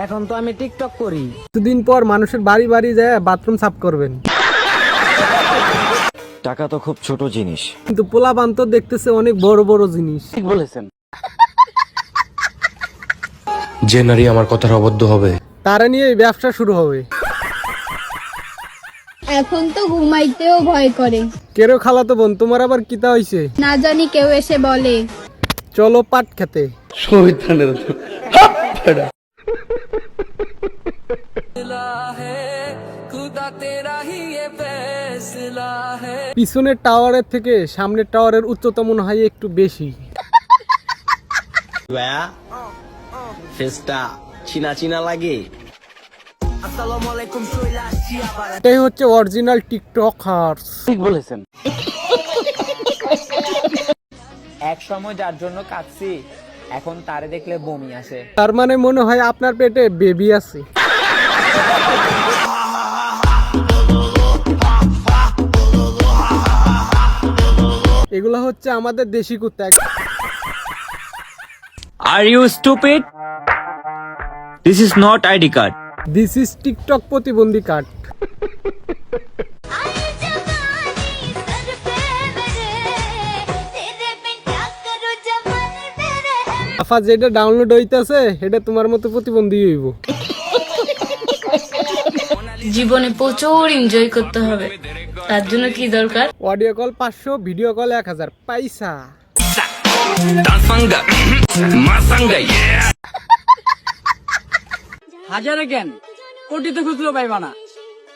এখন তো আমি টিকটক করি। দুদিন পর মানুষের বাড়ি বাড়ি যায় বাথরুম সাফ করবেন। টাকা তো খুব ছোট জিনিস, কিন্তু পোলাপান তো দেখতেছে অনেক বড় বড় জিনিস। ঠিক বলেছেন। যে নারী আমার কথার অবদ্ধ হবে তারা নিয়ে এই ব্যবসা শুরু হবে। এখন তো ঘুমাইতেও ভয় করে, কেরো খালাতো বোন, তোমার আবার কিতা হইছে? না জানি কেউ এসে বলে চলো পাট খেতে। পিছনের টাওয়ারের থেকে সামনের টাওয়ারের উচ্চতা মনে হয় একটু বেশি। ফেসটা চিনা চিনা লাগে। এটাই হচ্ছে অরিজিনাল টিকটকার। ঠিক বলেছেন। এক সময় যার জন্য কাঁদছি এখন তারে দেখলে বমি আসে। তার মানে মনে হয় আপনার পেটে বেবি আছে। এগুলো হচ্ছে আমাদের দেশি কুত্তা। Are you stupid? This is not ID card. This is TikTok প্রতিবন্ধী কার্ড। আফা যেটা ডাউনলোড হইতাছে এটা তোমার মতো প্রতিবন্ধী হইব। জীবনে প্রচুর এনজয় করতে হবে, তার জন্য কি দরকার? অডিও কল 500, ভিডিও কল 1000 পয়সা। হাজারে কেন কোটিতে খুচরো পাইবা না,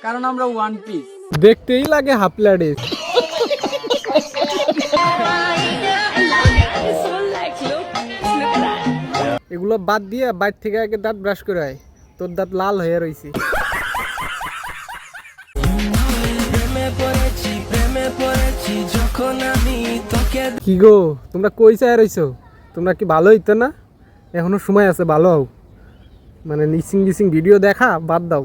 কারণ আমরা ওয়ান পিস। দেখতেই লাগে হাফলাডে। এগুলো বাদ দিয়ে বাইর থেকে আগে দাঁত ব্রাশ করে আয়, তোর দাঁত লাল হয়ে রয়েছে। কি গো তোমরা কই চাই রইছো? তোমরা কি ভালো হইতো না? এখনো সময় আছে, ভালো হও। মানে নিসিং ভিডিও দেখা বাদ দাও।